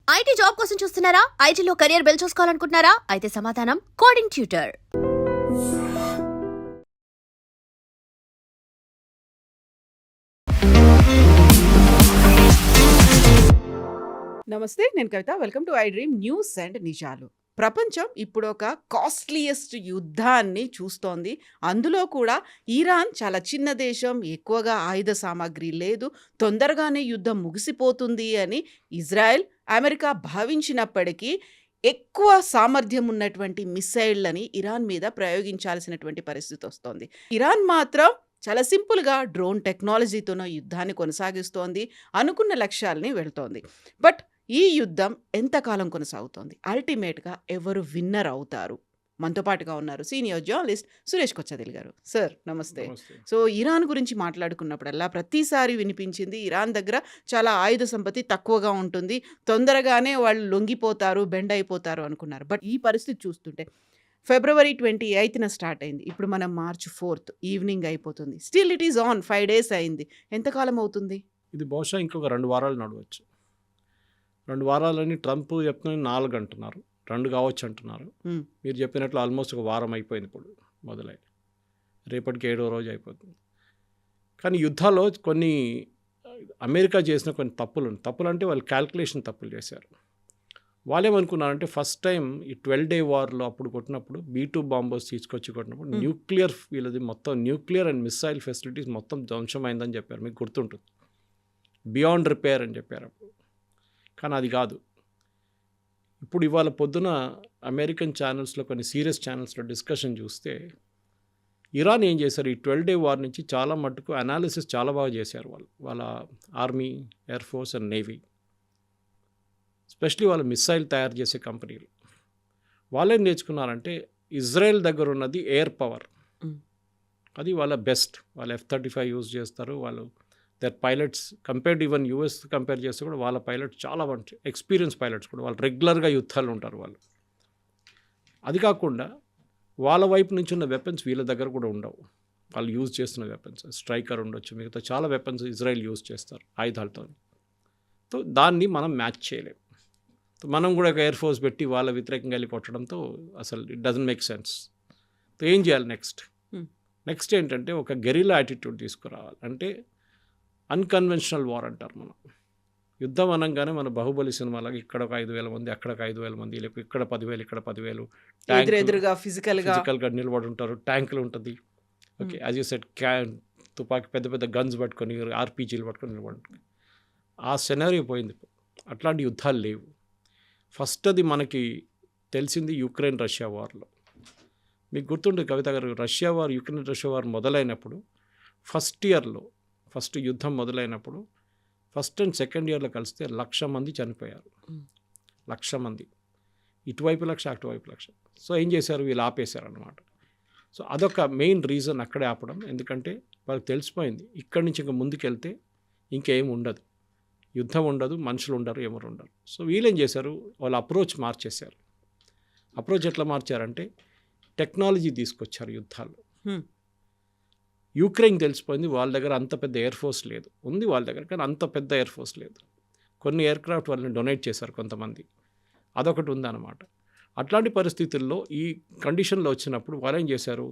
IT job కోసం చూస్తున్నారా? ఐటీలో కెరియర్ బిల్డ్ చూసుకోవాలనుకుంటున్నారా? అయితే సమాధానం కోడింగ్ ట్యూటర్. నమస్తే, నేను Kavitha. Welcome to I dream news and నిజాలు. ప్రపంచం ఇప్పుడు ఒక కాస్ట్లీయెస్ట్ యుద్ధాన్ని చూస్తోంది. అందులో కూడా ఇరాన్ చాలా చిన్న దేశం, ఎక్కువగా ఆయుధ సామాగ్రి లేదు, తొందరగానే యుద్ధం ముగిసిపోతుంది అని ఇజ్రాయెల్, అమెరికా భావించినప్పటికీ ఎక్కువ సామర్థ్యం ఉన్నటువంటి మిసైళ్లని ఇరాన్ మీద ప్రయోగించాల్సినటువంటి పరిస్థితి వస్తోంది. ఇరాన్ మాత్రం చాలా సింపుల్గా డ్రోన్ టెక్నాలజీతోనో యుద్ధాన్ని కొనసాగిస్తోంది, అనుకున్న లక్ష్యాలని వెళ్తోంది. బట్ ఈ యుద్ధం ఎంతకాలం కొనసాగుతోంది? అల్టిమేట్గా ఎవరు విన్నర్ అవుతారు? మనతో పాటుగా ఉన్నారు సీనియర్ జర్నలిస్ట్ సురేష్ కొచ్చదిల్ గారు. సార్ నమస్తే. సో ఇరాన్ గురించి మాట్లాడుకున్నప్పుడల్లా ప్రతిసారి వినిపించింది ఇరాన్ దగ్గర చాలా ఆయుధ సంపత్తి తక్కువగా ఉంటుంది, తొందరగానే వాళ్ళు లొంగిపోతారు, బెండ్ అయిపోతారు అనుకున్నారు. బట్ ఈ పరిస్థితి చూస్తుంటే February 28న స్టార్ట్ అయింది, ఇప్పుడు మనం March 4th ఈవినింగ్ అయిపోతుంది. Still it is on. 5 days అయింది. ఎంతకాలం అవుతుంది? ఇది బహుశా ఇంకొక 2 వారాలు నడవచ్చు. 2 వారాలని ట్రంప్ చెప్తున్న 4 అంటున్నారు, 2 కావచ్చు అంటున్నారు. మీరు చెప్పినట్లు ఆల్మోస్ట్ ఒక వారం అయిపోయింది ఇప్పుడు మొదలై, రేపటికి 7వ రోజు అయిపోతుంది. కానీ యుద్ధాల్లో కొన్ని అమెరికా చేసిన కొన్ని తప్పులు అంటే వాళ్ళు క్యాల్కులేషన్ తప్పులు చేశారు. వాళ్ళేమనుకున్నారంటే ఫస్ట్ టైం ఈ 12 day వార్లో అప్పుడు కొట్టినప్పుడు B2 బాంబర్స్ తీసుకొచ్చి కొట్టినప్పుడు న్యూక్లియర్ వీళ్ళది మొత్తం న్యూక్లియర్ అండ్ మిసైల్ ఫెసిలిటీస్ మొత్తం ధ్వంసమైందని చెప్పారు. మీకు గుర్తుంటుంది, బియాండ్ రిపేర్ అని చెప్పారు అప్పుడు. కానీ అది కాదు. ఇప్పుడు ఇవాళ పొద్దున అమెరికన్ ఛానల్స్లో కొన్ని సీరియస్ ఛానల్స్లో డిస్కషన్ చూస్తే ఇరాన్ ఏం చేశారు, ఈ 12 day వార్ నుంచి చాలా మట్టుకు అనాలిసిస్ చాలా బాగా చేశారు వాళ్ళ army, air force and navy, especially వాళ్ళ మిసైల్ తయారు చేసే కంపెనీలు. వాళ్ళేం నేర్చుకున్నారంటే ఇజ్రాయెల్ దగ్గర ఉన్నది ఎయిర్ పవర్, అది వాళ్ళ బెస్ట్. వాళ్ళు F-35 యూజ్ చేస్తారు. వాళ్ళు their pilots compared even US compare చేస్తే కూడా వాళ్ళ పైలట్స్ చాలా మంచి ఎక్స్పీరియన్స్ పైలట్స్ కూడా. వాళ్ళు రెగ్యులర్గా యుద్ధాలు ఉంటారు వాళ్ళు. అది కాకుండా వాళ్ళ వైపు నుంచి ఉన్న వెపన్స్ వీళ్ళ దగ్గర కూడా ఉండవు. వాళ్ళు యూజ్ చేస్తున్న వెపన్స్ స్ట్రైకర్ ఉండొచ్చు, మిగతా చాలా వెపన్స్ ఇజ్రాయెల్ యూజ్ చేస్తారు ఆయుధాలతో. సో దాన్ని మనం మ్యాచ్ చేయలేం. మనం కూడా ఒక ఎయిర్ ఫోర్స్ పెట్టి వాళ్ళ వ్యతిరేకంగా వెళ్ళి కొట్టడంతో అసలు it doesn't make sense. So ఏం చేయాలి నెక్స్ట్ ఏంటంటే ఒక గెరిల్లా యాటిట్యూడ్ తీసుకురావాలి. అంటే అన్కన్వెన్షనల్ వార్ అంటారు మనం. యుద్ధం అనగానే మన బాహుబలి సినిమాలాగా ఇక్కడ ఒక 5,000 మంది, అక్కడ ఒక 5,000 మంది, లేకపోతే ఇక్కడ 10,000 ఇక్కడ 10,000 ఎదురుగా ఫిజికల్గా నిలబడి ఉంటారు, ట్యాంకులు ఉంటుంది. ఓకే, యాజ్ యూ సెడ్ తుపాకీ పెద్ద పెద్ద గన్స్ పట్టుకొని RPGలు పట్టుకొని నిలబడి, ఆ సెనారియో పోయింది. అట్లాంటి యుద్ధాలు లేవు. ఫస్ట్ అది మనకి తెలిసింది యుక్రెయిన్ రష్యా వార్లో. మీకు గుర్తుంటుంది కవిత గారు, యుక్రెయిన్ రష్యా వార్ మొదలైనప్పుడు ఫస్ట్ యుద్ధం మొదలైనప్పుడు ఫస్ట్ అండ్ సెకండ్ ఇయర్లో కలిస్తే 1,00,000 మంది చనిపోయారు. 1,00,000 మంది, ఇటువైపు 1,00,000 అటువైపు 1,00,000. సో ఏం చేశారు, వీళ్ళు ఆపేశారు అనమాట. సో అదొక మెయిన్ రీజన్ అక్కడే ఆపడం. ఎందుకంటే వాళ్ళకి తెలిసిపోయింది ఇక్కడి నుంచి ఇంకా ముందుకెళ్తే ఇంకేం ఉండదు, యుద్ధం ఉండదు, మనుషులు ఉండరు, ఎవరు ఉండరు. సో వీళ్ళేం చేశారు, వాళ్ళ అప్రోచ్ మార్చేశారు. అప్రోచ్ ఎట్లా మార్చారంటే టెక్నాలజీ తీసుకొచ్చారు యుద్ధాల్లో. యుక్రెయిన్ తెలిసిపోయింది వాళ్ళ దగ్గర అంత పెద్ద ఎయిర్ ఫోర్స్ లేదు, ఉంది వాళ్ళ దగ్గర, కానీ అంత పెద్ద ఎయిర్ ఫోర్స్ లేదు. కొన్ని ఎయిర్ క్రాఫ్ట్ వాళ్ళని డొనేట్ చేశారు కొంతమంది, అదొకటి ఉందన్నమాట. అట్లాంటి పరిస్థితుల్లో ఈ కండిషన్లో వచ్చినప్పుడు వాళ్ళు ఏం చేశారు,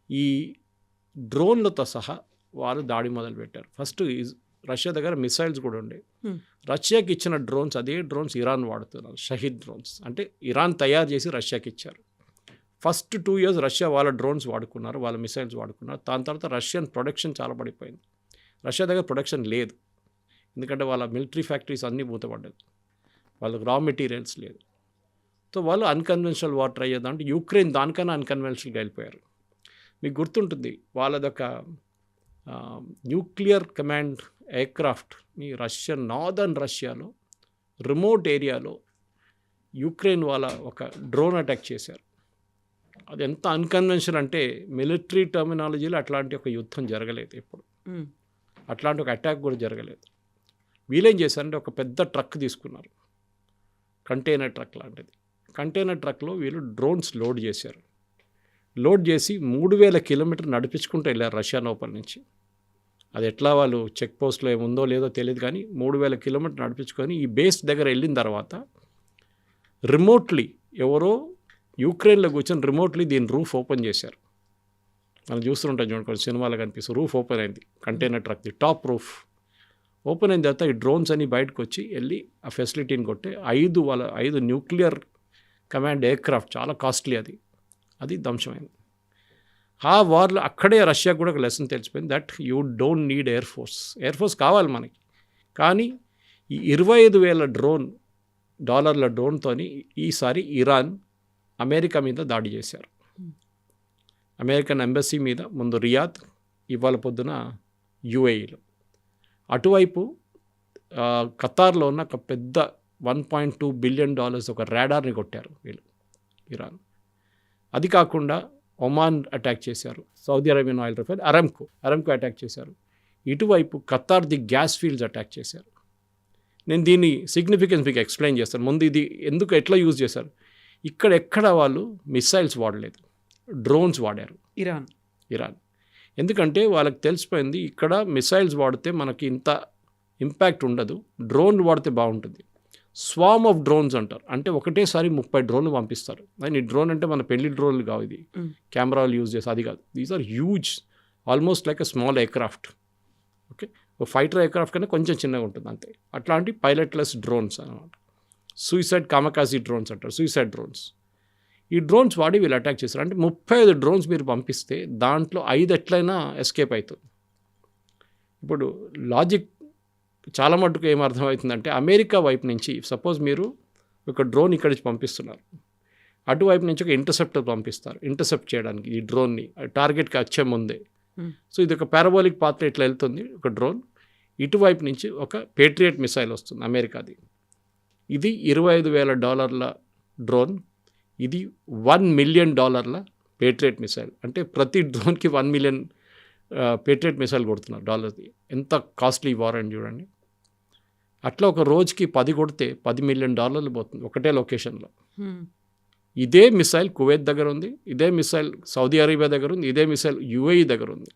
ఈ డ్రోన్లతో సహా వాళ్ళు దాడి మొదలుపెట్టారు. ఫస్ట్ రష్యా దగ్గర మిసైల్స్ కూడా ఉండే. రష్యాకి ఇచ్చిన డ్రోన్స్, అదే డ్రోన్స్ ఇరాన్ వాడుతున్నారు, షహీద్ డ్రోన్స్. అంటే ఇరాన్ తయారు చేసి రష్యాకి ఇచ్చారు. ఫస్ట్ 2 years రష్యా వాళ్ళ డ్రోన్స్ వాడుకున్నారు, వాళ్ళ మిసైల్స్ వాడుకున్నారు. దాని తర్వాత రష్యన్ ప్రొడక్షన్ చాలా పడిపోయింది. రష్యా దగ్గర ప్రొడక్షన్ లేదు, ఎందుకంటే వాళ్ళ మిలిటరీ ఫ్యాక్టరీస్ అన్నీ మూతపడ్డది, వాళ్ళకి రా మెటీరియల్స్ లేదు. సో వాళ్ళు అన్కన్వెన్షనల్ వార్ ట్రై చేద్దాం అంటే యుక్రెయిన్ దానికన్నా అన్కన్వెన్షనల్గా వెళ్ళిపోయారు. మీకు గుర్తుంటుంది వాళ్ళదొక న్యూక్లియర్ కమాండ్ ఎయిర్క్రాఫ్ట్ మీ నార్దర్న్ రష్యాలో రిమోట్ ఏరియాలో యుక్రెయిన్ వాళ్ళ ఒక డ్రోన్ అటాక్ చేశారు. అది ఎంత అన్కన్వెన్షనల్ అంటే మిలిటరీ టర్మినాలజీలో అట్లాంటి ఒక యుద్ధం జరగలేదు ఎప్పుడు, అట్లాంటి ఒక అటాక్ కూడా జరగలేదు. వీళ్ళేం చేశారంటే ఒక పెద్ద ట్రక్ తీసుకున్నారు, కంటైనర్ ట్రక్ లాంటిది. కంటైనర్ ట్రక్లో వీళ్ళు డ్రోన్స్ లోడ్ చేశారు. లోడ్ చేసి 3,000 కిలోమీటర్లు నడిపించుకుంటూ వెళ్ళారు రష్యా లోపల నుంచి. అది ఎట్లా వాళ్ళు చెక్ పోస్ట్లో ఏముందో లేదో తెలియదు, కానీ 3000 కిలోమీటర్లు నడిపించుకొని ఈ బేస్ దగ్గర వెళ్ళిన తర్వాత రిమోట్లీ ఎవరో యూక్రెయిన్లో కూర్చొని రిమోట్లీ దీని రూఫ్ ఓపెన్ చేశారు. మనం చూస్తుంటాం చూడండి, కొన్ని సినిమాలో కనిపిస్తుంది, రూఫ్ ఓపెన్ అయింది, కంటైనర్ ట్రక్ది టాప్ రూఫ్ ఓపెన్ అయిన తర్వాత ఈ డ్రోన్స్ అన్ని బయటకు వచ్చి వెళ్ళి ఆ ఫెసిలిటీని కొట్టి 5 న్యూక్లియర్ కమాండ్ ఎయిర్క్రాఫ్ట్, చాలా కాస్ట్లీ అది ధ్వంసమైంది. ఆ వార్లో అక్కడే రష్యాకు కూడా ఒక లెసన్ తెలిసిపోయింది, that you don't need air force కావాలి మనకి. కానీ ఈ 25,000 డాలర్ల డ్రోన్తోని ఈసారి ఇరాన్ అమెరికా మీద దాడి చేశారు. అమెరికన్ ఎంబసీ మీద, ముందు రియాద్, ఇవాళ పొద్దున యుఏఈలో. అటువైపు ఖతార్లో ఉన్న ఒక పెద్ద $1.2 బిలియన్ ఒక రాడార్ని కొట్టారు వీళ్ళు, ఇరాన్. అది కాకుండా ఒమాన్ అటాక్ చేశారు, Saudi Arabian oil refinery Aramco attack చేశారు. ఇటువైపు ఖతార్ది గ్యాస్ ఫీల్డ్స్ అటాక్ చేశారు. నేను దీని సిగ్నిఫికెన్స్ మీకు ఎక్స్ప్లెయిన్ చేస్తాను. ముందు ఇది ఎట్లా యూజ్ చేశారు, ఎక్కడ వాళ్ళు మిసైల్స్ వాడలేదు, డ్రోన్స్ వాడారు ఇరాన్. ఎందుకంటే వాళ్ళకి తెలిసిపోయింది ఇక్కడ మిసైల్స్ వాడితే మనకి ఇంత ఇంపాక్ట్ ఉండదు, డ్రోన్ వాడితే బాగుంటుంది. స్వామ్ ఆఫ్ డ్రోన్స్ అంటారు, అంటే ఒకటేసారి 30 డ్రోన్లు పంపిస్తారు. ఈ డ్రోన్ అంటే మన పెళ్లి డ్రోన్లు కావు, ఇది కెమెరాలు యూజ్ చేసి అది కాదు. These are huge, almost like a small aircraft. Okay, ఒక ఫైటర్ ఎయిర్క్రాఫ్ట్ కన్నా కొంచెం చిన్నగా ఉంటుంది అంతే. అట్లాంటి పైలట్లెస్ డ్రోన్స్ అనమాట, సూసైడ్ కామకాజీ డ్రోన్స్ అంటారు, సూసైడ్ డ్రోన్స్. ఈ డ్రోన్స్ వాడి వీళ్ళు అటాక్ చేశారు. అంటే 35 డ్రోన్స్ మీరు పంపిస్తే దాంట్లో 5 ఎట్లయినా ఎస్కేప్ అవుతుంది. ఇప్పుడు లాజిక్ చాలా మటుకు ఏమర్థమవుతుందంటే, అమెరికా వైపు నుంచి సపోజ్ మీరు ఒక డ్రోన్ ఇక్కడి నుంచి పంపిస్తున్నారు, అటువైపు నుంచి ఒక ఇంటర్సెప్టర్ పంపిస్తారు ఇంటర్సెప్ట్ చేయడానికి ఈ డ్రోన్ని టార్గెట్కి వచ్చే ముందే. సో ఇది ఒక పారాబోలిక్ పాత్ర ఇట్లా వెళ్తుంది ఒక డ్రోన్, ఇటువైపు నుంచి ఒక పేట్రియట్ మిసైల్ వస్తుంది అమెరికాది. ఇది $25,000 డ్రోన్, ఇది $1 మిలియన్ పేట్రియట్ మిసైల్. అంటే ప్రతి డ్రోన్కి 1 మిలియన్ పేట్రియట్ మిసైల్ కొడుతున్నారు డాలర్ది. ఎంత కాస్ట్లీ వార్ అని చూడండి. అట్లా ఒక రోజుకి 10 కొడితే $10 మిలియన్ పోతుంది ఒకటే లొకేషన్లో. ఇదే మిసైల్ కువైత్ దగ్గర ఉంది, ఇదే మిసైల్ సౌదీ అరేబియా దగ్గర ఉంది, ఇదే మిసైల్ యుఏఈ దగ్గర ఉంది.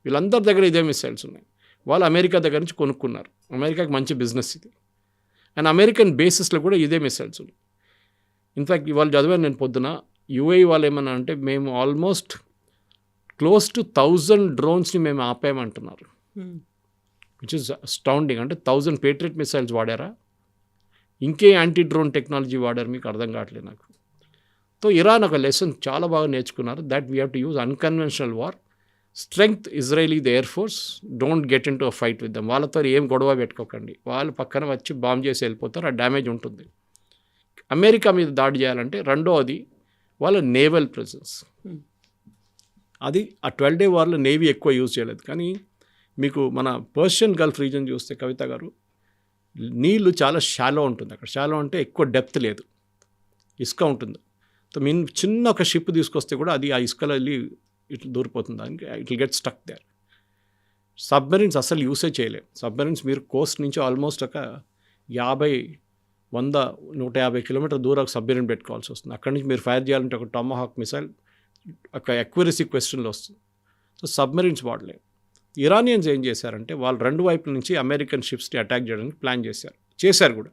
వీళ్ళందరి దగ్గర ఇదే మిసైల్స్ ఉన్నాయి. వాళ్ళు అమెరికా దగ్గర నుంచి కొనుక్కున్నారు. అమెరికాకి మంచి బిజినెస్ ఇది. అండ్ అమెరికన్ బేసిస్లో కూడా ఇదే మిసైల్స్ ఉన్నాయి. ఇన్ఫ్యాక్ట్ ఇవాళ చదివాను నేను పొద్దున, యుఏఈ వాళ్ళు ఏమన్నా అంటే మేము ఆల్మోస్ట్ క్లోజ్ టు 1000 డ్రోన్స్ని మేము ఆపేయమంటున్నారు, విచ్ ఇస్ అస్టౌండింగ్. అంటే 1000 పేట్రియట్ మిసైల్స్ వాడారా, ఇంకే యాంటీ డ్రోన్ టెక్నాలజీ వాడారు, మీకు అర్థం కావట్లేదు నాకు. సో ఇరాన్ ఒక లెసన్ చాలా బాగా నేర్చుకున్నారు, that we have to use unconventional war, strength Israeli the air force, don't get in to a fight with them. వాళ్ళతో ఏం గొడవ పెట్టుకోకండి, వాళ్ళు పక్కన వచ్చి బాంబ్ చేసి వెళ్ళిపోతారు, ఆ డ్యామేజ్ ఉంటుంది. అమెరికా మీద దాడి చేయాలంటే రెండోది వాళ్ళ నేవల్ ప్రెజెన్స్. అది ఆ 12 డే వార్లో నేవీ ఎక్కువ యూజ్ చేయలేదు. కానీ మీకు మన పర్షియన్ గల్ఫ్ రీజన్ చూస్తే కవిత గారు, నీళ్ళు చాలా షాలో ఉంటుంది అక్కడ. షాలో అంటే ఎక్కువ డెప్త్ లేదు, ఇసుక ఉంటుంది. సో మీన్ చిన్న ఒక షిప్ తీసుకొస్తే కూడా అది ఆ ఇసుకలో వెళ్ళి ఇట్లా దూరిపోతుంది, దానికి it will get stuck there. Submarines అసలు యూసే చేయలేము. సబ్మెరీన్స్ మీరు కోస్ట్ నుంచి ఆల్మోస్ట్ ఒక 100-150 కిలోమీటర్ దూరం సబ్మెరీన్ పెట్టుకోవాల్సి వస్తుంది. అక్కడి నుంచి మీరు ఫైర్ చేయాలంటే ఒక టామాహాక్ మిసైల్ ఒక ఎక్యురసీ క్వశ్చన్లో వస్తుంది. So submarines వాడలేము. ఇరానియన్స్ ఏం చేశారంటే, వాళ్ళు 2 వైపుల నుంచి అమెరికన్ షిప్స్ని అటాక్ చేయడానికి ప్లాన్ చేశారు కూడా.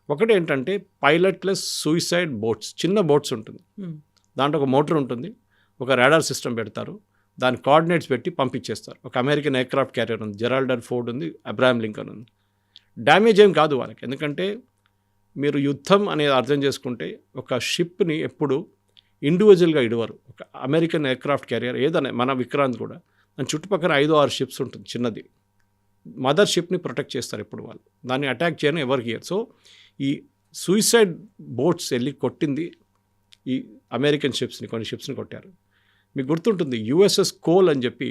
ఒకటి ఏంటంటే పైలట్లెస్ సూసైడ్ బోట్స్, చిన్న బోట్స్ ఉంటుంది, దాంట్లో ఒక మోటార్ ఉంటుంది, ఒక రాడార్ సిస్టమ్ పెడతారు, దాని కోఆర్డినేట్స్ పెట్టి పంపించేస్తారు. ఒక అమెరికన్ ఎయిర్క్రాఫ్ట్ క్యారియర్ ఉంది, జెరాల్డ్ ఆర్ ఫోర్డ్ ఉంది, అబ్రహాం లింకన్ ఉంది. డ్యామేజ్ ఏం కాదు వాళ్ళకి, ఎందుకంటే మీరు యుద్ధం అనేది అర్థం చేసుకుంటే ఒక షిప్ని ఎప్పుడు ఇండివిజువల్గా ఇడవరు. ఒక అమెరికన్ ఎయిర్క్రాఫ్ట్ క్యారియర్ ఏదైనా, మన విక్రాంత్ కూడా దాని చుట్టుపక్కల 5-6 షిప్స్ ఉంటుంది చిన్నది, మదర్ షిప్ని ప్రొటెక్ట్ చేస్తారు ఎప్పుడు వాళ్ళు, దాన్ని అటాక్ చేయని ఎవరికి ఇయర్. సో ఈ సూసైడ్ బోట్స్ వెళ్ళి కొట్టింది ఈ అమెరికన్ షిప్స్ని, కొన్ని షిప్స్ని కొట్టారు. మీకు గుర్తుంటుంది USS కోల్ అని చెప్పి,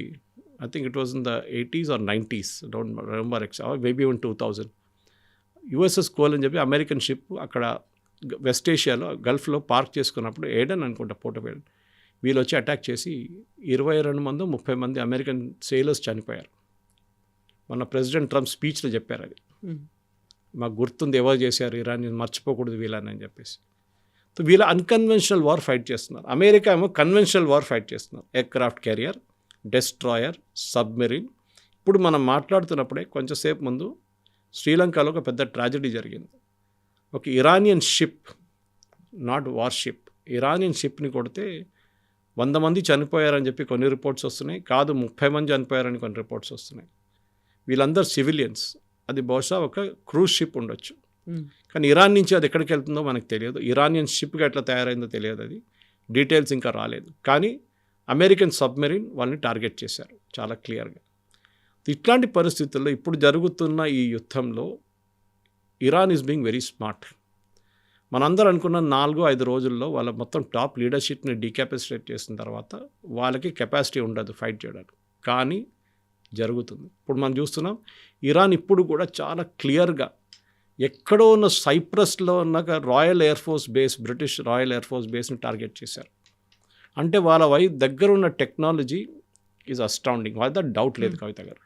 I think it was in the 80s or 90s, don't remember maybe in 2000. USS coal అని చెప్పి అమెరికన్ షిప్ అక్కడ వెస్ట్ ఏషియాలో గల్ఫ్లో పార్క్ చేసుకున్నప్పుడు, ఏడన్ అనుకుంటా పోర్టోబెల్, వీళ్ళు వచ్చి అటాక్ చేసి 22-30 మంది అమెరికన్ సేలర్స్ చనిపోయారు. మన ప్రెసిడెంట్ ట్రంప్ స్పీచ్లో చెప్పారు, అది మాకు గుర్తుంది ఎవరు చేశారు, ఇరాన్ మర్చిపోకూడదు వీళ్ళని అని చెప్పేసి. సో వీళ్ళ అన్కన్వెన్షనల్ వార్ ఫైట్ చేస్తున్నారు. అమెరికా ఏమో కన్వెన్షనల్ వార్ ఫైట్ చేస్తున్నారు. ఎయిర్క్రాఫ్ట్ క్యారియర్, డెస్ట్రాయర్, సబ్మెరీన్, ఇప్పుడు మనం మాట్లాడుతున్నప్పుడే కొంచెంసేపు ముందు శ్రీలంకలో ఒక పెద్ద ట్రాజడీ జరిగింది. ఒక Iranian ship, not warship, Iranian షిప్ని కొడితే 100 మంది చనిపోయారని చెప్పి కొన్ని రిపోర్ట్స్ వస్తున్నాయి, కాదు 30 మంది చనిపోయారని కొన్ని రిపోర్ట్స్ వస్తున్నాయి. వీళ్ళందరూ సివిలియన్స్. అది బహుశా ఒక క్రూజ్ షిప్ ఉండొచ్చు, కానీ ఇరాన్ నుంచి అది ఎక్కడికి వెళ్తుందో మనకు తెలియదు. ఇరానియన్ షిప్గా ఎట్లా తయారైందో తెలియదు, అది డీటెయిల్స్ ఇంకా రాలేదు. కానీ అమెరికన్ సబ్మెరీన్ వాళ్ళని టార్గెట్ చేశారు చాలా క్లియర్గా. ఇట్లాంటి పరిస్థితుల్లో ఇప్పుడు జరుగుతున్న ఈ యుద్ధంలో Iran is being very smart. మనందరూ అనుకున్న 4-5 రోజుల్లో వాళ్ళ మొత్తం టాప్ లీడర్షిప్ని డీకెపాసిటేట్ చేసిన తర్వాత వాళ్ళకి కెపాసిటీ ఉండదు ఫైట్ చేయడానికి, కానీ జరుగుతుంది. ఇప్పుడు మనం చూస్తున్నాం ఇరాన్ ఇప్పుడు కూడా చాలా క్లియర్గా ఎక్కడో ఉన్న సైప్రస్లో ఉన్న royal air force base, British royal air force బేస్ని టార్గెట్ చేశారు. అంటే వాళ్ళ దగ్గర ఉన్న టెక్నాలజీ ఈజ్ అస్టౌండింగ్, వాళ్ళ డౌట్ లేదు కవిత గారు.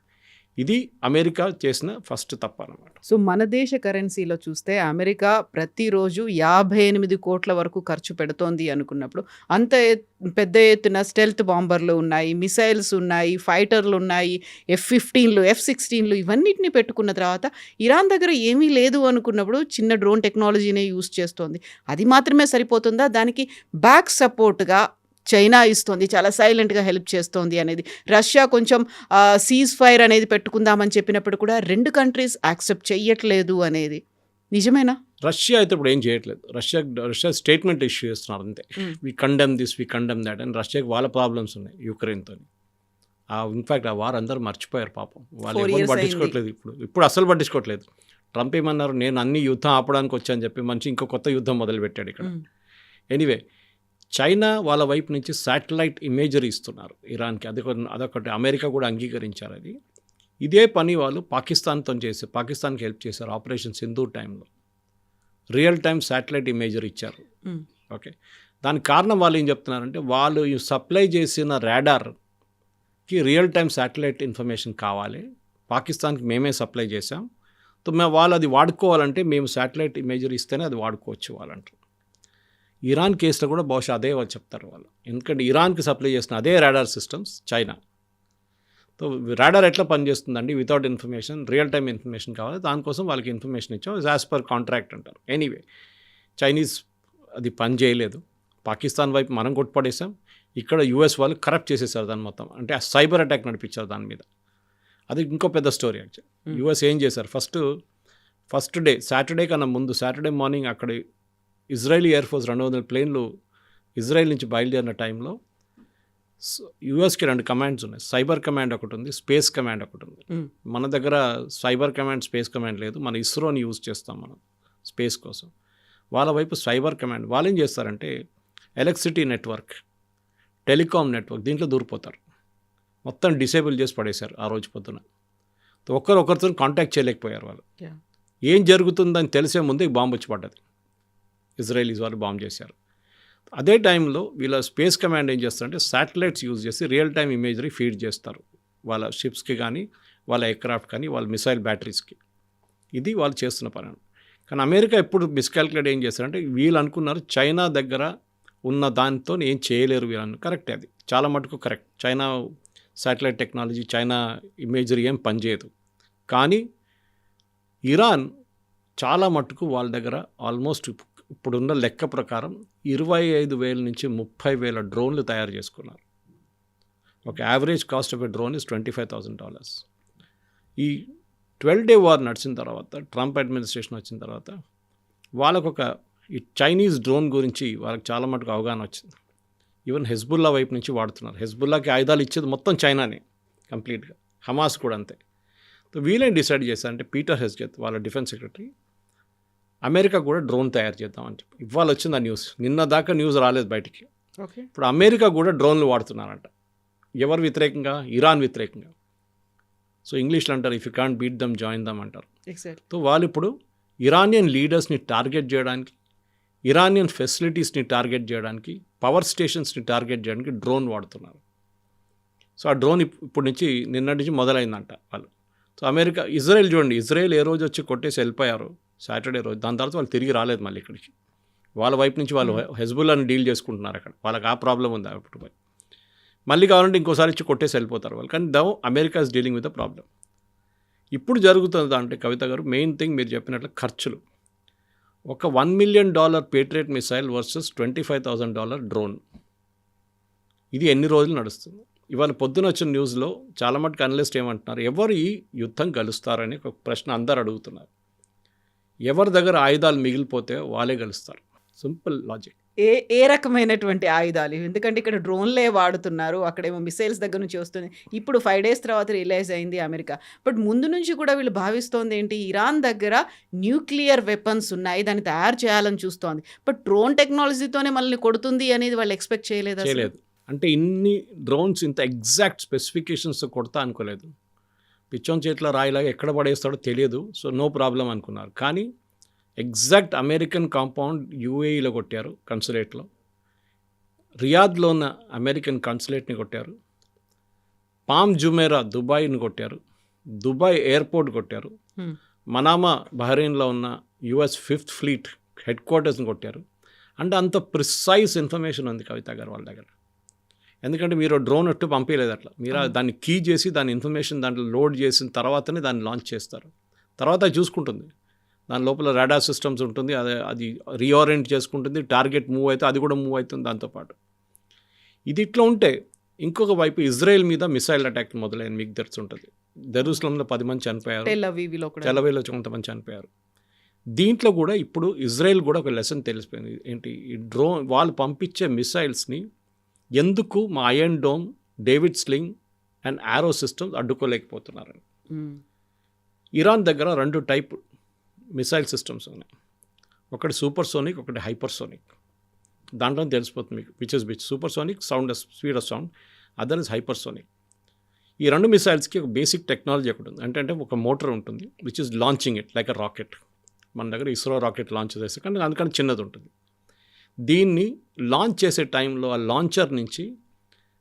ఇది అమెరికా చేసిన ఫస్ట్ తప్పు అన్నమాట. సో మన దేశ కరెన్సీలో చూస్తే అమెరికా ప్రతిరోజు 58 కోట్ల వరకు ఖర్చు పెడుతోంది అనుకున్నప్పుడు, అంత పెద్ద ఎత్తున స్టెల్త్ బాంబర్లు ఉన్నాయి, మిసైల్స్ ఉన్నాయి, ఫైటర్లు ఉన్నాయి, F-15లు, F-16లు ఇవన్నిటిని పెట్టుకున్న తర్వాత ఇరాన్ దగ్గర ఏమీ లేదు అనుకున్నప్పుడు చిన్న డ్రోన్ టెక్నాలజీనే యూజ్ చేస్తోంది. అది మాత్రమే సరిపోతుందా? దానికి బ్యాక్ సపోర్ట్గా చైనా ఇస్తోంది, చాలా సైలెంట్గా హెల్ప్ చేస్తోంది అనేది. రష్యా కొంచెం సీజ్ ఫైర్ అనేది పెట్టుకుందామని చెప్పినప్పుడు కూడా 2 కంట్రీస్ యాక్సెప్ట్ చెయ్యట్లేదు అనేది నిజమేనా? రష్యా అయితే ఇప్పుడు ఏం చేయట్లేదు. రష్యా స్టేట్మెంట్ ఇష్యూ చేస్తున్నారు అంతే. We condemn this, we condemn that అని. రష్యాకి వాళ్ళ ప్రాబ్లమ్స్ ఉన్నాయి యుక్రెయిన్తో. ఇన్ఫ్యాక్ట్ ఆ వార్ అందరూ మర్చిపోయారు పాపం. వాళ్ళు ఎవరు పట్టించుకోవట్లేదు. ఇప్పుడు అసలు పట్టించుకోవట్లేదు. ట్రంప్ ఏమన్నారు, నేను అన్ని యుద్ధం ఆపడానికి వచ్చాను చెప్పి మంచి ఇంకో కొత్త యుద్ధం మొదలుపెట్టాడు ఇక్కడ. ఎనీవే, చైనా వాళ్ళ వైపు నుంచి శాటిలైట్ ఇమేజరీ ఇస్తున్నారు ఇరాన్కి. అదొకటి అమెరికా కూడా అంగీకరించారు అది. ఇదే పని వాళ్ళు పాకిస్తాన్కి హెల్ప్ చేశారు ఆపరేషన్ సింధూర్ టైంలో. రియల్ టైం శాటిలైట్ ఇమేజరీ ఇచ్చారు. ఓకే, దానికి కారణం వాళ్ళు ఏం చెప్తున్నారంటే, వాళ్ళు సప్లై చేసిన రాడార్కి రియల్ టైం శాటిలైట్ ఇన్ఫర్మేషన్ కావాలి, పాకిస్తాన్కి మేమే సప్లై చేసాం, వాళ్ళు అది వాడుకోవాలంటే మేము శాటిలైట్ ఇమేజరీ ఇస్తేనే అది వాడుకోవచ్చు వాళ్ళంటారు. ఇరాన్ కేసులో కూడా బహుశా అదే వాళ్ళు చెప్తారు వాళ్ళు, ఎందుకంటే ఇరాన్కి సప్లై చేసిన అదే radar systems China. So radar ఎట్లా పనిచేస్తుందండి, without information, real time information కావాలి, దానికోసం వాళ్ళకి ఇన్ఫర్మేషన్ ఇచ్చాం, యాజ్ పర్ కాంట్రాక్ట్ అంటారు. ఎనీవే, చైనీస్ అది పని చేయలేదు. పాకిస్తాన్ వైపు మనం కొట్టుపడేసాం, ఇక్కడ యూఎస్ వాళ్ళు కరప్ట్ చేసేసారు దాన్ని మొత్తం. అంటే ఆ సైబర్ అటాక్ నడిపించారు దాని మీద. అది ఇంకో పెద్ద స్టోరీ యాక్చువల్. యూఎస్ ఏం చేశారు, ఫస్ట్ డే సాటర్డే కన్నా ముందు, సాటర్డే మార్నింగ్ అక్కడ ఇజ్రాయలీ ఎయిర్ ఫోర్స్ 200 ప్లేన్లు ఇజ్రాయెల్ నుంచి బయలుదేరిన టైంలో యూఎస్కి 2 కమాండ్స్ ఉన్నాయి. సైబర్ కమాండ్ ఒకటి ఉంది, స్పేస్ కమాండ్ ఒకటి ఉంది. మన దగ్గర సైబర్ కమాండ్, స్పేస్ కమాండ్ లేదు. మన ఇస్రోని యూజ్ చేస్తాం మనం స్పేస్ కోసం. వాళ్ళ వైపు సైబర్ కమాండ్. వాళ్ళు ఏం చేస్తారంటే, ఎలక్ట్రిసిటీ నెట్వర్క్, టెలికాం నెట్వర్క్, దీంట్లో దూరిపోతారు. మొత్తం డిసేబుల్ చేసి పడేశారు ఆ రోజు పొద్దున. ఒకరితో కాంటాక్ట్ చేయలేకపోయారు వాళ్ళు. ఏం జరుగుతుందని తెలిసే ముందే బాంబు వచ్చి పడ్డది. ఇజ్రాయలీస్ వాళ్ళు బాంబు చేశారు. అదే టైంలో వీళ్ళ స్పేస్ కమాండ్ ఏం చేస్తారంటే, శాటిలైట్స్ యూజ్ చేసి రియల్ టైం ఇమేజరీ ఫీడ్ చేస్తారు వాళ్ళ షిప్స్కి కానీ, వాళ్ళ ఎయిర్క్రాఫ్ట్ కానీ, వాళ్ళ మిసైల్ బ్యాటరీస్కి. ఇది వాళ్ళు చేస్తున్న పని. కానీ అమెరికా ఎప్పుడు మిస్కాల్కులేట్ ఏం చేస్తారంటే, వీళ్ళు అనుకున్నారు చైనా దగ్గర ఉన్న దానితో ఏం చేయలేరు వీళ్ళని. కరెక్టే, అది చాలా మటుకు correct. China satellite technology, China imagery ఏం పనిచేయదు. కానీ ఇరాన్ చాలా మటుకు వాళ్ళ దగ్గర ఆల్మోస్ట్ ఇప్పుడున్న లెక్క ప్రకారం 25,000 నుంచి 30,000 డ్రోన్లు తయారు చేసుకున్నారు. ఒక average cost of a drone is $25,000. ఈ 12-డే వార్ నడిచిన తర్వాత, ట్రంప్ అడ్మినిస్ట్రేషన్ వచ్చిన తర్వాత, ఈ చైనీస్ డ్రోన్ గురించి వాళ్ళకి చాలా మటుకు అవగాహన వచ్చింది. ఈవెన్ హెజ్బుల్లా వైపు నుంచి వాడుతున్నారు. హెజ్బుల్లాకి ఆయుధాలు ఇచ్చేది మొత్తం చైనానే కంప్లీట్గా, హమాస్ కూడా అంతే. వీళ్ళేం డిసైడ్ చేశారంటే, పీటర్ హెస్గెత్ వాళ్ళ డిఫెన్స్ సెక్రటరీ, అమెరికా కూడా డ్రోన్ తయారు చేద్దామని చెప్పి. ఇవాళ వచ్చింది ఆ న్యూస్. నిన్న దాకా న్యూస్ రాలేదు బయటికి. ఇప్పుడు అమెరికా కూడా డ్రోన్లు వాడుతున్నారంట. ఎవరు వ్యతిరేకంగా? ఇరాన్ వ్యతిరేకంగా. సో ఇంగ్లీష్లో అంటారు, if you can't beat them join them అంటారు. సో వాళ్ళు ఇప్పుడు ఇరానియన్ లీడర్స్ని టార్గెట్ చేయడానికి, ఇరానియన్ ఫెసిలిటీస్ని టార్గెట్ చేయడానికి, పవర్ స్టేషన్స్ని టార్గెట్ చేయడానికి డ్రోన్ వాడుతున్నారు. సో ఆ డ్రోన్ ఇప్పుడు నుంచి, నిన్నటి నుంచి మొదలైందంట వాళ్ళు. సో అమెరికా, ఇజ్రాయెల్ చూడండి, ఇజ్రాయెల్ ఏ రోజు వచ్చి కొట్టేసి వెళ్ళిపోయారు సాటర్డే రోజు. దాని తర్వాత వాళ్ళు తిరిగి రాలేదు మళ్ళీ ఇక్కడికి. వాళ్ళ వైపు నుంచి వాళ్ళు హెజ్బుల్లాని డీల్ చేసుకుంటున్నారు అక్కడ. వాళ్ళకి ఆ ప్రాబ్లం ఉంది అప్పుడు. మళ్ళీ కావాలంటే ఇంకోసారి ఇచ్చి కొట్టేసి వెళ్ళిపోతారు వాళ్ళు. కానీ America is dealing with the problem. ఇప్పుడు జరుగుతుంది అంటే కవిత గారు మెయిన్ థింగ్ మీరు చెప్పినట్లు ఖర్చులు. ఒక $1 million patriot missile versus $25,000 drone. ఇది ఎన్ని రోజులు నడుస్తుంది? ఇవాళ పొద్దున వచ్చిన న్యూస్లో చాలా మటుకు అనలిస్ట్ ఏమంటున్నారు, ఎవరు ఈ యుద్ధం గెలుస్తారని ఒక ప్రశ్న అందరు అడుగుతున్నారు. ఎవరి దగ్గర ఆయుధాలు మిగిలిపోతే వాళ్ళే గెలుస్తారు. Simple logic. ఏ రకమైనటువంటి ఆయుధాలు? ఎందుకంటే ఇక్కడ డ్రోన్లే వాడుతున్నారు, అక్కడేమో మిసైల్స్ దగ్గర నుంచి వస్తుంది. ఇప్పుడు 5 days తర్వాత రిలైజ్ అయింది అమెరికా. బట్ ముందు నుంచి కూడా వీళ్ళు భావిస్తోంది ఏంటి, ఇరాన్ దగ్గర న్యూక్లియర్ వెపన్స్ ఉన్నాయి, దాన్ని తయారు చేయాలని చూస్తోంది. బట్ డ్రోన్ టెక్నాలజీతోనే మనల్ని కొడుతుంది అనేది వాళ్ళు ఎక్స్పెక్ట్ చేయలేదు. అంటే ఇన్ని డ్రోన్స్ ఇంత ఎగ్జాక్ట్ స్పెసిఫికేషన్స్ కొడతా అనుకోలేదు. పిచ్చోన్ చేతిలో రాయిలాగా ఎక్కడ పడేస్తాడో తెలియదు, సో నో ప్రాబ్లం అనుకున్నారు. కానీ ఎగ్జాక్ట్ అమెరికన్ కాంపౌండ్ యూఏఈలో కొట్టారు, కన్సులేట్లో. రియాద్లో ఉన్న అమెరికన్ కన్సులేట్ని కొట్టారు. పామ్ జుమేరా దుబాయ్ని కొట్టారు. దుబాయ్ ఎయిర్పోర్ట్ కొట్టారు. మనామా బహ్రెయిన్లో ఉన్న US 5th ఫ్లీట్ హెడ్ క్వార్టర్స్ని కొట్టారు. అంటే అంత ప్రిసైజ్ ఇన్ఫర్మేషన్ ఉంది కవిత గారు వాళ్ళ దగ్గర. ఎందుకంటే మీరు డ్రోన్ అట్టు పంపించలేదు అట్లా, మీరు దాన్ని కీ చేసి దాని ఇన్ఫర్మేషన్ దాంట్లో లోడ్ చేసిన తర్వాతనే దాన్ని లాంచ్ చేస్తారు. తర్వాత చూసుకుంటుంది, దాని లోపల రాడార్ సిస్టమ్స్ ఉంటుంది, అది రీఓరియంట్ చేసుకుంటుంది, టార్గెట్ మూవ్ అయితే అది కూడా మూవ్ అవుతుంది దాంతోపాటు. ఇది ఇట్లా ఉంటే ఇంకొక వైపు ఇజ్రాయెల్ మీద మిసైల్ అటాక్ మొదలైన మీకు తెలుసుంటుంది. జెరూసలంలో 10 మంది చనిపోయారు, టెల్-అవీవ్లో కొంతమంది చనిపోయారు. దీంట్లో కూడా ఇప్పుడు ఇజ్రాయెల్ కూడా ఒక లెసన్ తెలిసిపోయింది ఏంటి, ఈ డ్రోన్ వాళ్ళు పంపించే మిసైల్స్ని ఎందుకు మా iron dome, David sling and arrow systems అడ్డుకోలేకపోతున్నారని. ఇరాన్ దగ్గర 2 టైప్ మిసైల్ సిస్టమ్స్ ఉన్నాయి. ఒకటి సూపర్సోనిక్, ఒకటి హైపర్సోనిక్. దాంట్లో తెలిసిపోతుంది మీకు which is which. Supersonic sound speed of sound, other is hypersonic. ఈ 2 మిసైల్స్కి ఒక బేసిక్ టెక్నాలజీ ఒకటి ఉంది. అంటే ఒక మోటార్ ఉంటుంది which is launching it like a rocket. మన దగ్గర ఇస్రో రాకెట్ లాంచ్ చేస్తే కానీ అందుకని చిన్నది ఉంటుంది. దీన్ని లాంచ్ చేసే టైంలో ఆ లాంచర్ నుంచి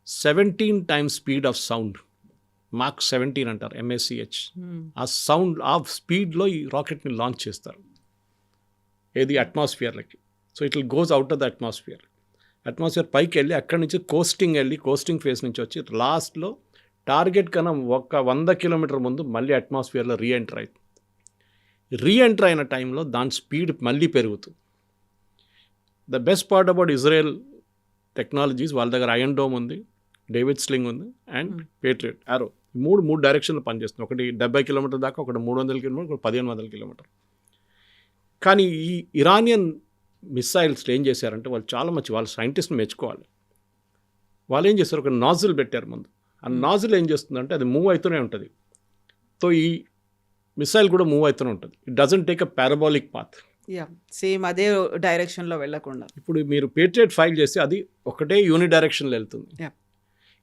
17 times స్పీడ్ ఆఫ్ సౌండ్, మాక్ 17 అంటారు, MACH, ఆ సౌండ్ ఆ స్పీడ్లో ఈ రాకెట్ని లాంచ్ చేస్తారు. ఏది అట్మాస్ఫియర్లకి. So it will goes out of the atmosphere పైకి వెళ్ళి అక్కడి నుంచి కోస్టింగ్ ఫేస్ నుంచి వచ్చి లాస్ట్లో టార్గెట్ కన్నా 100 kilometers ముందు మళ్ళీ అట్మాస్ఫియర్లో రీఎంటర్ అయిన టైంలో దాని స్పీడ్ మళ్ళీ పెరుగుతుంది. The best part about Israel technologies, వాళ్ళ దగ్గర ఐరన్ డోమ్ ఉంది, డేవిడ్ స్లింగ్ ఉంది అండ్ పేట్రియట్ ఆరో. మూడు డైరెక్షన్లో పనిచేస్తుంది. ఒకటి 70 kilometers దాకా, ఒకటి 300 kilometers, ఒకటి 1500 kilometers. కానీ ఈ ఇరానియన్ మిసైల్స్ ఏం చేశారంటే వాళ్ళు చాలా మంచి, వాళ్ళ సైంటిస్ట్ని మెచ్చుకోవాలి. వాళ్ళు ఏం చేస్తారు, ఒక నాజిల్ పెట్టారు ముందు. ఆ నాజిల్ ఏం చేస్తుందంటే అది మూవ్ అవుతూనే ఉంటుంది. సో ఈ మిసైల్ కూడా మూవ్ అవుతూనే ఉంటుంది. It doesn't take a parabolic path. Same అదే డైరెక్షన్లో వెళ్ళకుండా. ఇప్పుడు మీరు పేట్రియట్ ఫైల్ చేస్తే అది ఒకటే యూని డైరెక్షన్లో వెళ్తుంది.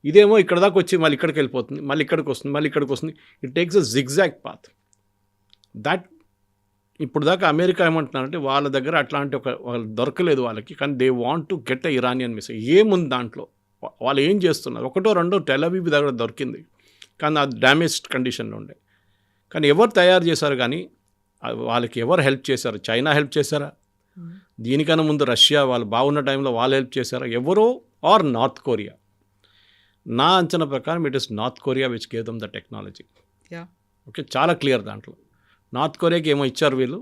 ఇదేమో ఇక్కడ దాకా వచ్చి మళ్ళీ ఇక్కడికి వెళ్ళిపోతుంది, మళ్ళీ ఇక్కడికి వస్తుంది. It takes a zigzag path. That ఇప్పుడు దాకా అమెరికా ఏమంటున్నారంటే వాళ్ళ దగ్గర అట్లాంటి వాళ్ళు దొరకలేదు వాళ్ళకి, కానీ they want to get a Iranian missile. ఏముంది దాంట్లో, వాళ్ళు ఏం చేస్తున్నారు? 1-2 టెల్-అవీవ్ దగ్గర దొరికింది, కానీ అది డ్యామేజ్డ్ కండిషన్లో ఉండే. కానీ ఎవరు తయారు చేశారు, కానీ వాళ్ళకి ఎవరు హెల్ప్ చేశారు? చైనా హెల్ప్ చేశారా? దీనికన్నా ముందు రష్యా వాళ్ళు బాగున్న టైంలో వాళ్ళు హెల్ప్ చేశారా? ఎవరో ఆర్ నార్త్ కొరియా? నా అంచనా ప్రకారం it is north Korea which gave them the technology. Okay, చాలా క్లియర్. దాంట్లో నార్త్ కొరియాకి ఏమో ఇచ్చారు, వీళ్ళు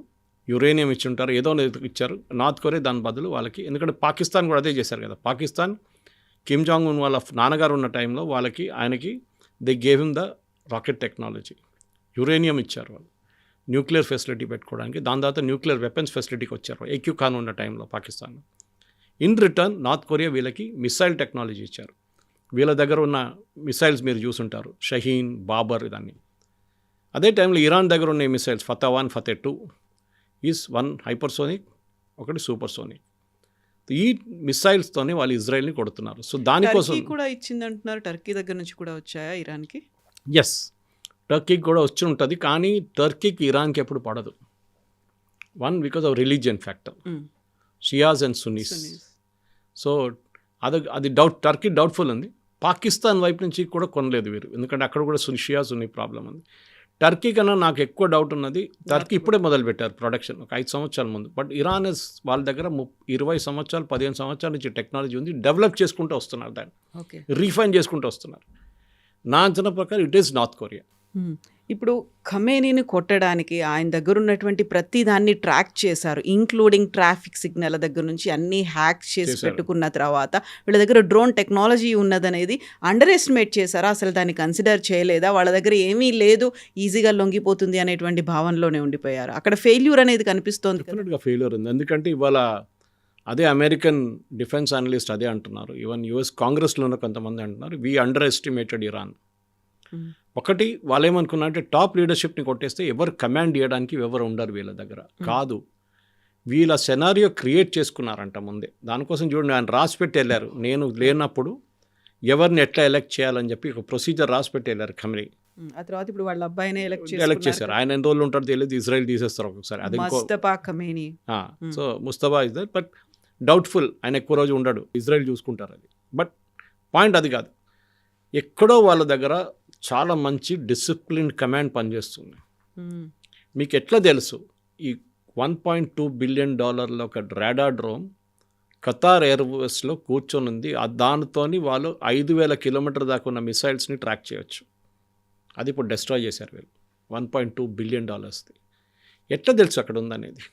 యురేనియం ఇచ్చి ఉంటారు, ఏదో ఇచ్చారు నార్త్ కొరియా దాని బదులు వాళ్ళకి. ఎందుకంటే పాకిస్తాన్ కూడా అదే చేశారు కదా. పాకిస్తాన్ కిమ్ జాంగ్ ఉన్ వాళ్ళ నాన్నగారు ఉన్న టైంలో ఆయనకి they gave him the rocket technology. Uranium ఇచ్చారు వాళ్ళు న్యూక్లియర్ ఫెసిలిటీ పెట్టుకోవడానికి. దాని తర్వాత న్యూక్లియర్ వెపన్స్ ఫెసిలిటీకి వచ్చారు ఏక్యూ ఖాన్ ఉన్న టైంలో Pakistan. In return north Korea వీళ్ళకి మిసైల్ టెక్నాలజీ ఇచ్చారు. వీళ్ళ దగ్గర ఉన్న మిసైల్స్ మీరు చూసుంటారు, షహీన్, బాబర్, ఇదాన్ని. అదే టైంలో ఇరాన్ దగ్గర ఉన్న మిసైల్స్ ఫతా-1, ఫతా-2 ఈజ్ 1 హైపర్సోనిక్, ఒకటి సూపర్సోనిక్. ఈ మిసైల్స్తోనే వాళ్ళు ఇజ్రాయెల్ని కొడుతున్నారు. సో దానికోసం కూడా ఇచ్చింది అంటున్నారు. టర్కీ దగ్గర నుంచి కూడా వచ్చాయా ఇరాన్కి? ఎస్, టర్కీకి కూడా వచ్చి ఉంటుంది, కానీ టర్కీకి ఇరాన్కి ఎప్పుడు పడదు. 1 because of religion factor, Shias and Sunny's. So అది టర్కీ డౌట్ఫుల్ ఉంది. పాకిస్తాన్ వైపు నుంచి కూడా కొనలేదు వీరు, ఎందుకంటే అక్కడ కూడా షియా సున్నీ ప్రాబ్లం ఉంది. టర్కీ కన్నా నాకు ఎక్కువ డౌట్ ఉన్నది, టర్కీ ఇప్పుడే మొదలుపెట్టారు ప్రొడక్షన్ ఒక 5 సంవత్సరాల ముందు. బట్ ఇరాన్ వాళ్ళ దగ్గర 20 సంవత్సరాలు 15 సంవత్సరాల నుంచి టెక్నాలజీ ఉంది, డెవలప్ చేసుకుంటూ వస్తున్నారు, దాన్ని ఓకే. రీఫైన్ చేసుకుంటూ వస్తున్నారు. నా అంచనా ప్రకారం ఇట్ ఈస్ నార్త్ కొరియా. ఇప్పుడు ఖమేనీని కొట్టడానికి ఆయన దగ్గర ఉన్నటువంటి ప్రతి దాన్ని ట్రాక్ చేశారు, ఇంక్లూడింగ్ ట్రాఫిక్ సిగ్నల్ దగ్గర నుంచి అన్ని హ్యాక్ చేసి పెట్టుకున్న తర్వాత వీళ్ళ దగ్గర డ్రోన్ టెక్నాలజీ ఉన్నదనేది అండర్ ఎస్టిమేట్ చేశారా? అసలు దాన్ని కన్సిడర్ చేయలేదా? వాళ్ళ దగ్గర ఏమీ లేదు, ఈజీగా లొంగిపోతుంది అనేటువంటి భావనలోనే ఉండిపోయారు. అక్కడ ఫెయిల్యూర్ అనేది కనిపిస్తోంది. డెఫినెట్గా ఫెయిల్యూర్ ఉంది. ఎందుకంటే ఇవాళ అదే అమెరికన్ డిఫెన్స్ అనలిస్ట్ అదే అంటున్నారు, ఈవెన్ యుఎస్ కాంగ్రెస్లో ఉన్న కొంతమంది అంటున్నారు, వీ అండర్ ఎస్టిమేటెడ్ ఇరాన్. ఒకటి వాళ్ళు ఏమనుకున్నారంటే టాప్ లీడర్షిప్ని కొట్టేస్తే ఎవరు కమాండ్ చేయడానికి ఎవరు ఉండరు వీళ్ళ దగ్గర. కాదు, వీళ్ళ సెనారియో క్రియేట్ చేసుకున్నారంట ముందే. దానికోసం చూడండి, ఆయన రాసి పెట్టి వెళ్ళారు, నేను లేనప్పుడు ఎవరిని ఎట్లా ఎలక్ట్ చేయాలని చెప్పి ఒక ప్రొసీజర్ రాసి పెట్టి వెళ్ళారు ఖమేనీ. ఆ తర్వాత ఇప్పుడు వాళ్ళ అబ్బాయినే ఎలక్ట్ చేశారు. ఆయన ఎన్ని రోజులు ఉంటారో తెలియదు, ఇజ్రాయెల్ తీసేస్తారు ఒక్కొక్కసారి. అది Mustafa Khamenei. So Mustafa is that, but doubtful, ఆయన ఎక్కువ రోజు ఉండడు, ఇజ్రాయెల్ చూసుకుంటారు అది. బట్ పాయింట్ అది కాదు, ఎక్కడో వాళ్ళ దగ్గర చాలా మంచి డిసిప్లిన్ కమాండ్ పనిచేస్తుంది. మీకు ఎట్లా తెలుసు? ఈ $1.2 బిలియన్ ఒక రాడార్ డ్రోన్ ఖతార్ ఎయిర్వేస్లో కూర్చొని ఉంది. దానితోని వాళ్ళు 5,000 కిలోమీటర్ దాకా ఉన్న మిసైల్స్ని ట్రాక్ చేయొచ్చు. అది ఇప్పుడు డెస్ట్రాయ్ చేశారు వీళ్ళు, $1.2 బిలియన్. ఎట్లా తెలుసు అక్కడ ఉందనేది?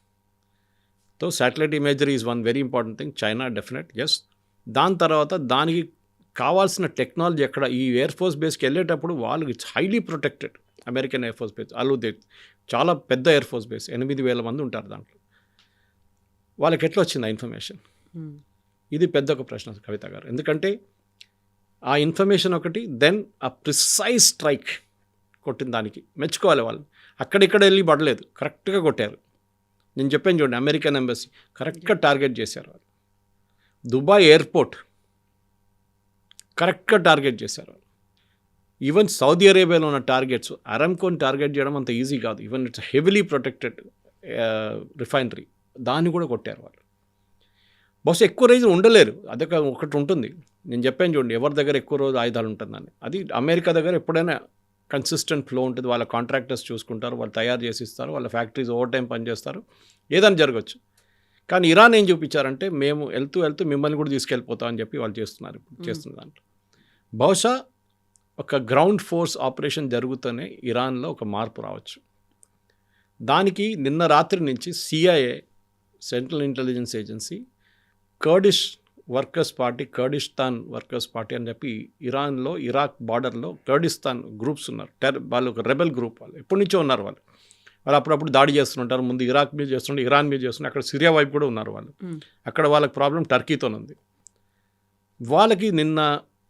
So satellite imagery is one very important thing. China definite, yes. దాని తర్వాత దానికి కావాల్సిన టెక్నాలజీ ఎక్కడ, ఈ ఎయిర్ ఫోర్స్ బేస్కి వెళ్ళేటప్పుడు వాళ్ళు it's highly protected. American air force base చాలా పెద్ద ఎయిర్ ఫోర్స్ బేస్, 8,000 మంది ఉంటారు దాంట్లో. వాళ్ళకి ఎట్లా వచ్చింది ఆ ఇన్ఫర్మేషన్? ఇది పెద్ద ఒక ప్రశ్న కవిత గారు. ఎందుకంటే ఆ ఇన్ఫర్మేషన్ ఒకటి, దెన్ ఆ ప్రిసైజ్ స్ట్రైక్ కొట్టిన దానికి మెచ్చుకోవాలి వాళ్ళు. అక్కడిక్కడ వెళ్ళి పడలేదు, కరెక్ట్గా కొట్టారు. నేను చెప్పాను చూడండి, అమెరికన్ ఎంబసీ కరెక్ట్గా టార్గెట్ చేశారు వాళ్ళు. దుబాయ్ ఎయిర్పోర్ట్ కరెక్ట్గా టార్గెట్ చేశారు. ఈవెన్ సౌదీ అరేబియాలో ఉన్న టార్గెట్స్, అరామ్కోని టార్గెట్ చేయడం అంత ఈజీ కాదు. Even it's heavily protected refinery, దాన్ని కూడా కొట్టారు వాళ్ళు. బహుశా ఎక్కువ రోజులు ఉండలేరు, అదొక ఒకటి ఉంటుంది. నేను చెప్పాను చూడండి, ఎవరి దగ్గర ఎక్కువ రోజు ఆయుధాలు ఉంటుందని. అది అమెరికా దగ్గర ఎప్పుడైనా కన్సిస్టెంట్ ఫ్లో ఉంటుంది. వాళ్ళ కాంట్రాక్టర్స్ చూసుకుంటారు, వాళ్ళు తయారు చేసి ఇస్తారు, వాళ్ళ ఫ్యాక్టరీస్ ఓవర్ టైం పనిచేస్తారు, ఏదైనా జరగచ్చు. కానీ ఇరాన్ ఏం చూపించారంటే, మేము వెళ్తూ మిమ్మల్ని కూడా తీసుకెళ్ళిపోతామని చెప్పి వాళ్ళు చేస్తున్నారు ఇప్పుడు చేస్తున్న దాంట్లో. బహుశా ఒక గ్రౌండ్ ఫోర్స్ ఆపరేషన్ జరుగుతూనే ఇరాన్లో ఒక మార్పు రావచ్చు. దానికి నిన్న రాత్రి నుంచి CIA, central intelligence agency, Kurdistan workers party అని చెప్పి ఇరాన్లో, ఇరాక్ బార్డర్లో కర్డిస్తాన్ గ్రూప్స్ ఉన్నారు. వాళ్ళు ఒక రెబెల్ గ్రూప్, వాళ్ళు ఎప్పటి నుంచో ఉన్నారు. వాళ్ళు అప్పుడప్పుడు దాడి చేస్తుంటారు. ముందు ఇరాక్ మీద చేస్తుంటే, ఇరాన్ మీద చేస్తుంటే, అక్కడ సిరియా వైపు కూడా ఉన్నారు వాళ్ళు. అక్కడ వాళ్ళకి ప్రాబ్లం టర్కీతో ఉంది. వాళ్ళకి నిన్న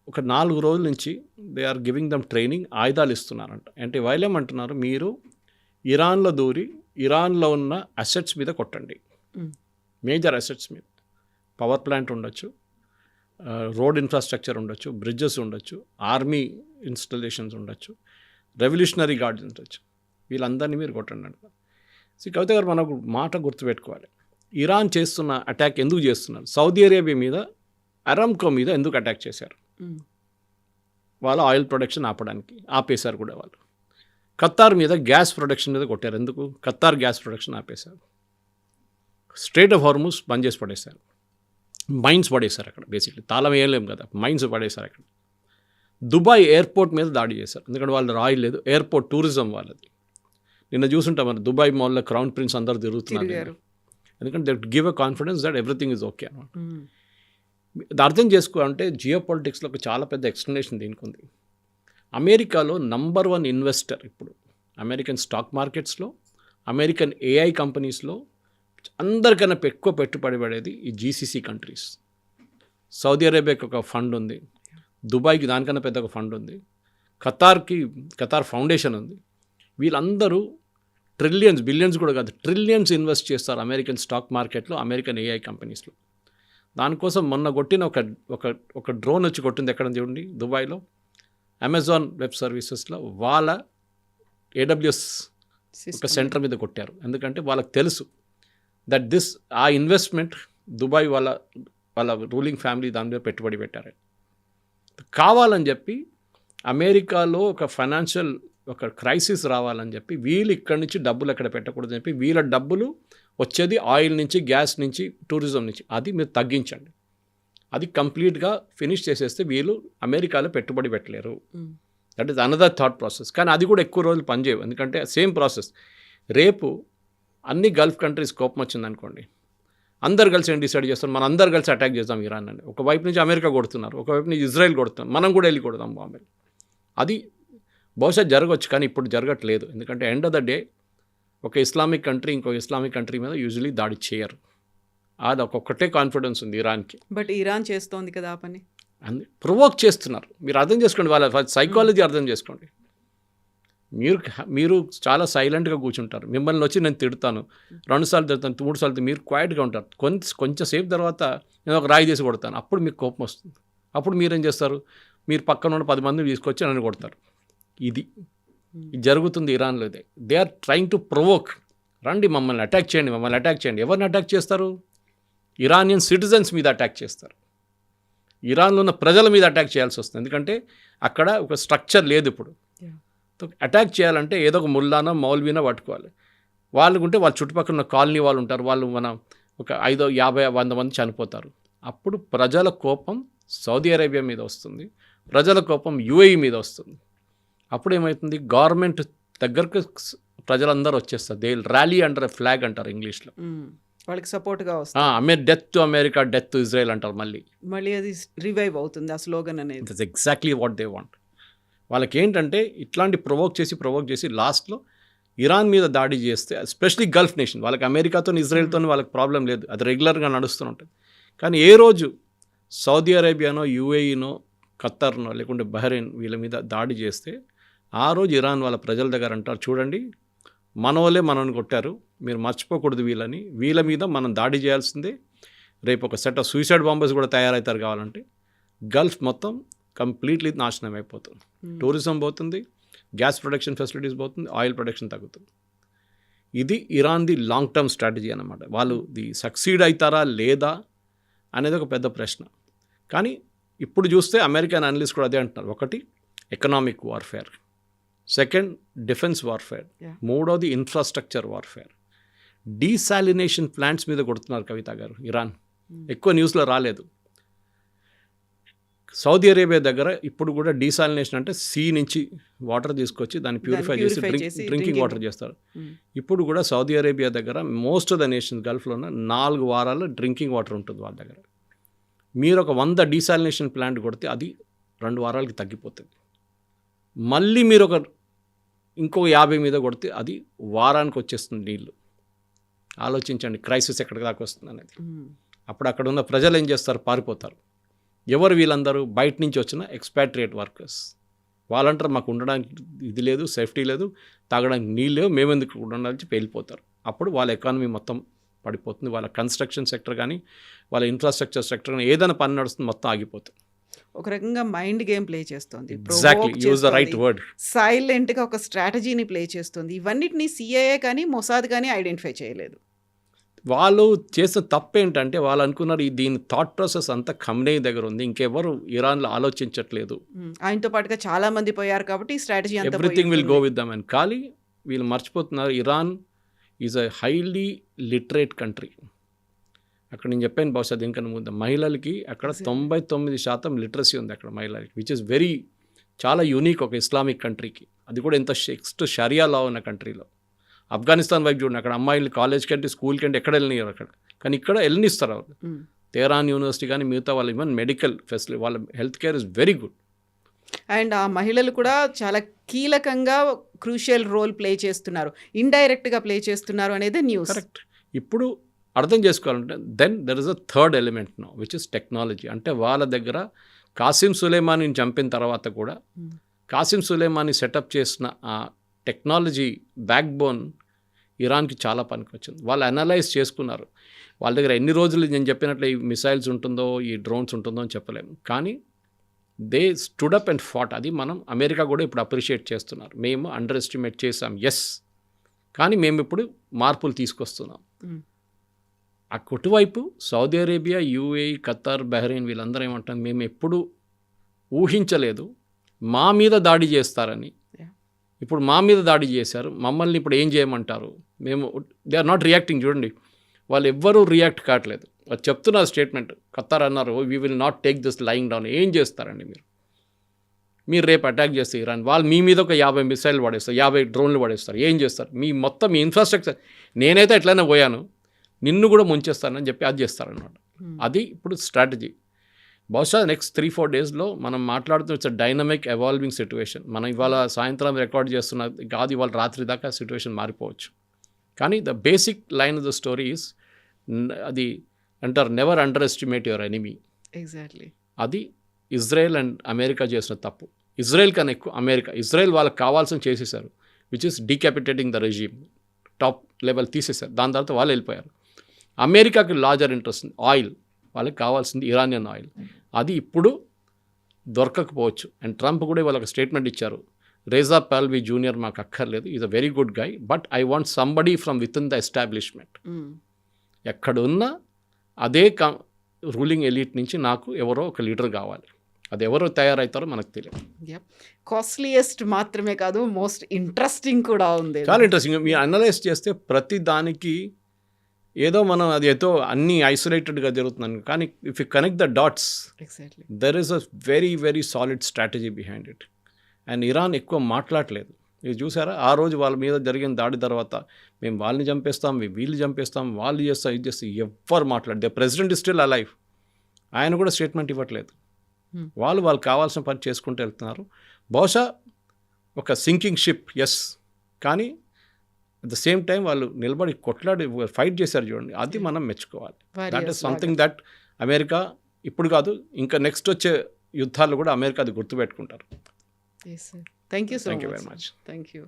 ఒక 4 రోజుల నుంచి they are giving them training, ఆయుధాలు ఇస్తున్నారంట. అంటే వాళ్ళేమంటున్నారు, మీరు ఇరాన్లో దూరి ఇరాన్లో ఉన్న అసెట్స్ మీద కొట్టండి, మేజర్ అసెట్స్ మీద. పవర్ ప్లాంట్ ఉండొచ్చు, రోడ్ ఇన్ఫ్రాస్ట్రక్చర్ ఉండొచ్చు, బ్రిడ్జెస్ ఉండొచ్చు, ఆర్మీ ఇన్స్టలేషన్స్ ఉండొచ్చు, రెవల్యూషనరీ గార్డ్స్ ఉండొచ్చు, వీళ్ళందరినీ మీరు కొట్టండి అంటారు. కవిత గారు మనకు మాట గుర్తుపెట్టుకోవాలి, ఇరాన్ చేస్తున్న అటాక్ ఎందుకు చేస్తున్నారు? సౌదీ అరేబియా మీద, అరామ్కో మీద ఎందుకు అటాక్ చేశారు? వాళ్ళ ఆయిల్ ప్రొడక్షన్ ఆపేశారు కూడా వాళ్ళు. ఖతార్ మీద గ్యాస్ ప్రొడక్షన్ మీద కొట్టారు. ఎందుకు? ఖతార్ గ్యాస్ ప్రొడక్షన్ ఆపేశారు. స్ట్రైట్ ఆఫ్ హార్ముజ్ బంద్ చేసి పడేశారు. మైన్స్ పడేశారు అక్కడ. బేసిక్లీ తాళం వేయలేం కదా, మైన్స్ పడేశారు అక్కడ. దుబాయ్ ఎయిర్పోర్ట్ మీద దాడి చేశారు. ఎందుకంటే వాళ్ళు రాయి లేదు, ఎయిర్పోర్ట్ టూరిజం వాళ్ళది. నిన్న చూసుంటాం మరి, దుబాయ్ మాల్లో క్రౌన్ ప్రిన్స్ అందరూ తిరుగుతున్నారు. ఎందుకంటే they give a confidence that everything is okay అనమాట. అర్థం చేసుకోవాలంటే జియో పాలిటిక్స్లో ఒక చాలా పెద్ద ఎక్స్ప్లెనేషన్ దీనికి ఉంది. అమెరికాలో నంబర్ 1 ఇన్వెస్టర్ ఇప్పుడు అమెరికన్ స్టాక్ మార్కెట్స్లో, అమెరికన్ ఏఐ కంపెనీస్లో అందరికన్నా ఎక్కువ పెట్టుబడి పడేది ఈ జీసీసీ కంట్రీస్. సౌదీ అరేబియాకి ఒక ఫండ్ ఉంది, దుబాయ్కి దానికన్నా పెద్ద ఒక ఫండ్ ఉంది, ఖతార్ ఫౌండేషన్ ఉంది. వీళ్ళందరూ ట్రిలియన్స్, బిలియన్స్ కూడా కాదు, ట్రిలియన్స్ ఇన్వెస్ట్ చేస్తారు అమెరికన్ స్టాక్ మార్కెట్లో, అమెరికన్ ఏఐ కంపెనీస్లో. దానికోసం మొన్న కొట్టిన ఒక డ్రోన్ వచ్చి కొట్టింది ఎక్కడ చూడండి, దుబాయ్లో అమెజాన్ వెబ్ సర్వీసెస్లో వాళ్ళ AWS ఒక సెంటర్ మీద కొట్టారు. ఎందుకంటే వాళ్ళకి తెలుసు దట్ ఆ ఇన్వెస్ట్మెంట్ దుబాయ్ వాళ్ళ రూలింగ్ ఫ్యామిలీ దాని మీద పెట్టుబడి పెట్టారు. కావాలని చెప్పి అమెరికాలో ఒక ఫైనాన్షియల్ ఒక క్రైసిస్ రావాలని చెప్పి వీళ్ళు ఇక్కడి నుంచి డబ్బులు ఎక్కడ పెట్టకూడదని చెప్పి వీళ్ళ డబ్బులు వచ్చేది ఆయిల్ నుంచి, గ్యాస్ నుంచి, టూరిజం నుంచి, అది మీరు తగ్గించండి. అది కంప్లీట్గా ఫినిష్ చేసేస్తే వీళ్ళు అమెరికాలో పెట్టుబడి పెట్టలేరు. That is another thought process. కానీ అది కూడా ఎక్కువ రోజులు పనిచేయవు, ఎందుకంటే సేమ్ ప్రాసెస్. రేపు అన్ని గల్ఫ్ కంట్రీస్ కోపం వచ్చిందనుకోండి, అందరు కలిసి ఏం డిసైడ్ చేస్తారు, మనం అందరు కలిసి అటాక్ చేద్దాం ఇరాన్ అని. ఒకవైపు నుంచి అమెరికా కొడుతున్నారు, ఒకవైపు నుంచి ఇజ్రాయెల్ కొడుతున్నారు, మనం కూడా వెళ్ళి కొడదాం బాంబే. అది బహుశా జరగవచ్చు, కానీ ఇప్పుడు జరగట్లేదు. ఎందుకంటే ఎండ్ ఆఫ్ ద డే ఒక ఇస్లామిక్ కంట్రీ ఇంకో ఇస్లామిక్ కంట్రీ మీద యూజువలీ దాడి చేయరు. అది ఒక్కొక్కటే కాన్ఫిడెన్స్ ఉంది ఇరాన్కి. బట్ ఇరాన్ చేస్తోంది కదా ఆ పని. ప్రొవోక్ చేస్తున్నారు. మీరు అర్థం చేసుకోండి, వాళ్ళ సైకాలజీ అర్థం చేసుకోండి. మీరు చాలా సైలెంట్గా కూర్చుంటారు. మిమ్మల్ని వచ్చి నేను తిడతాను, 2 సార్లు తిడతాను, 3 సార్లు మీరు క్వైట్గా ఉంటారు. కొంచెంసేపు తర్వాత నేను ఒక రాయి తీసి కొడతాను, అప్పుడు మీకు కోపం వస్తుంది. అప్పుడు మీరేం చేస్తారు, మీరు పక్కన ఉన్న 10 మందిని తీసుకొచ్చి నన్ను కొడతారు. ఇది జరుగుతుంది ఇరాన్లో. They are trying to provoke. రండి మమ్మల్ని అటాక్ చేయండి, మమ్మల్ని అటాక్ చేయండి. ఎవరిని అటాక్ చేస్తారు? ఇరానియన్ సిటిజన్స్ మీద అటాక్ చేస్తారు. ఇరాన్లో ఉన్న ప్రజల మీద అటాక్ చేయాల్సి వస్తుంది, ఎందుకంటే అక్కడ ఒక స్ట్రక్చర్ లేదు. ఇప్పుడు అటాక్ చేయాలంటే ఏదో ఒక ముల్లానో మౌల్వీనో పట్టుకోవాలి. వాళ్ళు ఉంటే వాళ్ళ చుట్టుపక్కల ఉన్న కాలనీ వాళ్ళు ఉంటారు, వాళ్ళు మనం ఒక 5, 50, 100 మంది చనిపోతారు. అప్పుడు ప్రజల కోపం సౌదీ అరేబియా మీద వస్తుంది, ప్రజల కోపం యుఏఈ మీద వస్తుంది. అప్పుడు ఏమవుతుంది, గవర్నమెంట్ దగ్గరకు ప్రజలందరూ వచ్చేస్తారు. They rally under a flag అంటారు ఇంగ్లీష్లో. వాళ్ళకి సపోర్ట్గా వస్తుంది. Death to America, death to Israel అంటారు. మళ్ళీ అది రివైవ్ అవుతుంది ఆ స్లోగన్ అనేది. That's exactly what they want. వాళ్ళకి ఏంటంటే ఇట్లాంటి ప్రొవోక్ చేసి లాస్ట్లో ఇరాన్ మీద దాడి చేస్తే, ఎస్పెషలీ గల్ఫ్ నేషన్, వాళ్ళకి అమెరికాతో ఇజ్రాయెల్తో వాళ్ళకి ప్రాబ్లం లేదు, అది రెగ్యులర్గా నడుస్తూ ఉంటుంది. కానీ ఏ రోజు సౌదీ అరేబియానో, యుఏఈనో, ఖత్తర్నో, లేకుంటే బహ్రెయిన్ వీళ్ళ మీద దాడి చేస్తే ఆ రోజు ఇరాన్ వాళ్ళ ప్రజల దగ్గర అంటారు, చూడండి మన వాళ్ళే మనల్ని కొట్టారు, మీరు మర్చిపోకూడదు వీళ్ళని, వీళ్ళ మీద మనం దాడి చేయాల్సిందే. రేపు ఒక సెట్ ఆఫ్ సూసైడ్ బాంబర్స్ కూడా తయారవుతారు కావాలంటే. గల్ఫ్ మొత్తం కంప్లీట్లీ నాశనం అయిపోతుంది. టూరిజం పోతుంది, గ్యాస్ ప్రొడక్షన్ ఫెసిలిటీస్ పోతుంది, ఆయిల్ ప్రొడక్షన్ తగ్గుతుంది. ఇది ఇరాన్ది లాంగ్ టర్మ్ స్ట్రాటజీ అన్నమాట. వాళ్ళు సక్సీడ్ అవుతారా లేదా అనేది ఒక పెద్ద ప్రశ్న. కానీ ఇప్పుడు చూస్తే అమెరికన్ అనలిస్ట్ కూడా అదే అంటున్నారు. ఒకటి economic warfare, second defence warfare, మూడోది ఇన్ఫ్రాస్ట్రక్చర్ వార్ఫేర్. డీసాలినేషన్ ప్లాంట్స్ మీద కొడుతున్నారు కవిత గారు ఇరాన్. ఎక్కువ న్యూస్లో రాలేదు. సౌదీ అరేబియా దగ్గర ఇప్పుడు కూడా డీసాలినేషన్ అంటే సీ నుంచి వాటర్ తీసుకొచ్చి దాన్ని ప్యూరిఫై చేసి డ్రింకింగ్ వాటర్ చేస్తారు. ఇప్పుడు కూడా సౌదీ అరేబియా దగ్గర మోస్ట్ ఆఫ్ ద నేషన్స్ గల్ఫ్లో 4 వారాలు డ్రింకింగ్ వాటర్ ఉంటుంది వాళ్ళ దగ్గర. మీరు ఒక 100 డీసాలినేషన్ ప్లాంట్ కొడితే అది 2 వారాలకి తగ్గిపోతుంది. మళ్ళీ మీరు ఇంకో 50 మీద కొడితే అది వారానికి వచ్చేస్తుంది నీళ్ళు. ఆలోచించండి క్రైసిస్ ఎక్కడికి దాకా వస్తుంది అనేది. అప్పుడు అక్కడ ఉన్న ప్రజలు ఏం చేస్తారు, పారిపోతారు. ఎవరు వీళ్ళందరూ? బయట నుంచి వచ్చిన ఎక్స్పాట్రియేట్ వర్కర్స్. వాళ్ళంటారు మాకు ఉండడానికి ఇది లేదు, సేఫ్టీ లేదు, తాగడానికి నీళ్ళు లేవు, మేమెందుకు ఉండాలని చెప్పి వెళ్ళిపోతారు. అప్పుడు వాళ్ళ ఎకానమీ మొత్తం పడిపోతుంది. వాళ్ళ కన్స్ట్రక్షన్ సెక్టర్ కానీ, వాళ్ళ ఇన్ఫ్రాస్ట్రక్చర్ సెక్టర్ కానీ, ఏదైనా పని నడుస్తుంది మొత్తం ఆగిపోతుంది. ఒక రకంగా మైండ్ గేమ్ ప్లే చేస్తుంది. Exactly, use the right word. సైలెంట్గా ఒక స్ట్రాటజీని ప్లే చేస్తుంది. ఇవన్నిటిని సిఐఏ కానీ మొసాద్ కానీ ఐడెంటిఫై చేయలేదు. వాళ్ళు చేసిన తప్పు ఏంటంటే వాళ్ళు అనుకున్నారు దీని థాట్ ప్రాసెస్ అంతా ఖమ్నేయి దగ్గర ఉంది, ఇంకెవరు ఇరాన్లో ఆలోచించట్లేదు. ఆయనతో పాటుగా చాలా మంది పోయారు కాబట్టి strategy everything will go with them అని. కానీ వీళ్ళు మర్చిపోతున్నారు, Iran is a highly literate country. అక్కడ నేను చెప్పాను బహుశా దీనికన్నా ముందు, మహిళలకి అక్కడ 99% లిటరసీ ఉంది అక్కడ మహిళలకి, విచ్ ఇస్ వెరీ చాలా యూనిక్ ఒక ఇస్లామిక్ కంట్రీకి. అది కూడా ఎంత నెక్స్ట్ షరియా లా ఉన్న కంట్రీలో. ఆఫ్ఘనిస్తాన్ వైపు చూడండి, అక్కడ అమ్మాయిలు కాలేజ్కి అంటే స్కూల్కి అంటే ఎక్కడ వెళ్ళనియరు అక్కడ, కానీ ఇక్కడ వెళ్ళనిస్తారు వాళ్ళు. తెహరాన్ యూనివర్సిటీ కానీ మిగతా వాళ్ళు ఈవెన్ మెడికల్ ఫెసిలిటీ, వాళ్ళ health care is very good. And ఆ మహిళలు కూడా చాలా కీలకంగా క్రూషియల్ రోల్ ప్లే చేస్తున్నారు, ఇండైరెక్ట్గా ప్లే చేస్తున్నారు అనేది న్యూస్. కరెక్ట్. ఇప్పుడు అర్థం చేసుకోవాలంటే then there is a third element now which is technology. అంటే వాళ్ళ దగ్గర కాసిం సులేమానీని చంపిన తర్వాత కూడా కాసిం సులేమానీ సెటప్ చేసిన ఆ టెక్నాలజీ బ్యాక్ బోన్ ఇరాన్కి చాలా పనికి వచ్చింది. వాళ్ళు అనలైజ్ చేసుకున్నారు. వాళ్ళ దగ్గర ఎన్ని రోజులు నేను చెప్పినట్లు ఈ మిసైల్స్ ఉంటుందో, ఈ డ్రోన్స్ ఉంటుందో అని చెప్పలేము, కానీ they stood up and fought. అది మనం అమెరికా కూడా ఇప్పుడు అప్రిషియేట్ చేస్తున్నారు. మేము అండర్ ఎస్టిమేట్ చేసాం, ఎస్, కానీ మేము ఇప్పుడు మార్పులు తీసుకొస్తున్నాం. అటువైపు Saudi Arabia, UAE, Khattar, Bahrain వీళ్ళందరూ ఏమంటారు, మేము ఎప్పుడు ఊహించలేదు మా మీద దాడి చేస్తారని. ఇప్పుడు మా మీద దాడి చేశారు, మమ్మల్ని ఇప్పుడు ఏం చేయమంటారు, మేము దే ఆర్ నాట్ రియాక్టింగ్. చూడండి, వాళ్ళు ఎవ్వరూ రియాక్ట్ కావట్లేదు. వాళ్ళు చెప్తున్నారు స్టేట్మెంట్, ఖతార్ అన్నారు we will not take this lying down. ఏం చేస్తారండి మీరు రేపు అటాక్ చేస్తే ఇరాన్, వాళ్ళు మీ మీద ఒక 50 మిసైల్ పడేస్తారు, 50 డ్రోన్లు పడేస్తారు, ఏం చేస్తారు? మీ మొత్తం మీ ఇన్ఫ్రాస్ట్రక్చర్, నేనైతే ఎట్లయినా పోయాను, నిన్ను కూడా ముంచేస్తానని చెప్పి అది చేస్తారనమాట. అది ఇప్పుడు స్ట్రాటజీ. బహుశా నెక్స్ట్ 3-4 డేస్లో మనం మాట్లాడుతున్న ఇట్స్ డైనమిక్ ఎవాల్వింగ్ సిచ్యువేషన్. మనం ఇవాళ సాయంత్రం రికార్డ్ చేస్తున్న కాదు, ఇవాళ రాత్రి దాకా సిచ్యువేషన్ మారిపోవచ్చు. కానీ the basic line of the story is, అది అంటారు never under estimate your enemy. Exactly. అది ఇజ్రాయెల్ అండ్ అమెరికా చేసిన తప్పు. ఇజ్రాయెల్ కన్నా ఎక్కువ అమెరికా. ఇజ్రాయెల్ వాళ్ళకి కావాల్సిన చేసేసారు, which is decapitating the regime, top level తీసేశారు. దాని తర్వాత వాళ్ళు వెళ్ళిపోయారు. అమెరికాకి లార్జర్ ఇంట్రెస్ట్ ఆయిల్, వాళ్ళకి కావాల్సింది ఇరానియన్ ఆయిల్. అది ఇప్పుడు దొరకకపోవచ్చు. అండ్ ట్రంప్ కూడా వాళ్ళకి స్టేట్మెంట్ ఇచ్చారు, రేజా పాల్వి జూనియర్ మాకు అక్కర్లేదు, is a very good guy, but I want somebody from with in the establishment. ఎక్కడున్నా అదే రూలింగ్ ఎలీట్ నుంచి నాకు ఎవరో ఒక లీడర్ కావాలి. అది ఎవరో తయారవుతారో మనకు తెలియదు. కాస్ట్లీయెస్ట్ మాత్రమే కాదు, మోస్ట్ ఇంట్రెస్టింగ్ కూడా ఉంది. చాలా ఇంట్రెస్టింగ్. మీరు అనలైజ్ చేస్తే ప్రతి దానికి ఏదో మనం అది ఏదో అన్నీ ఐసోలేటెడ్గా జరుగుతున్నాను, కానీ if you connect the dots, exactly, there is a very very solid strategy behind it. And Iran ఎక్కువ మాట్లాడలేదు. మీరు చూసారా, ఆ రోజు వాళ్ళ మీద జరిగిన దాడి తర్వాత మేము వాళ్ళని చంపేస్తాం, మేము వీళ్ళు చంపేస్తాం, వాళ్ళు చేస్తాం, ఇది చేస్తాం, ఎవ్వరు మాట్లాడదు. The president is still alive, ఆయన కూడా స్టేట్మెంట్ ఇవ్వట్లేదు. వాళ్ళు కావాల్సిన పని చేసుకుంటూ వెళ్తున్నారు. బహుశా ఒక సింకింగ్ షిప్, ఎస్, కానీ అట్ ద సేమ్ టైం వాళ్ళు నిలబడి కొట్లాడి ఫైట్ చేశారు చూడండి, అది మనం మెచ్చుకోవాలి. That is something that America ఇప్పుడు కాదు, ఇంకా నెక్స్ట్ వచ్చే యుద్ధాలు కూడా అమెరికా అది గుర్తుపెట్టుకుంటారు. Thank you so much. Very much. Thank you.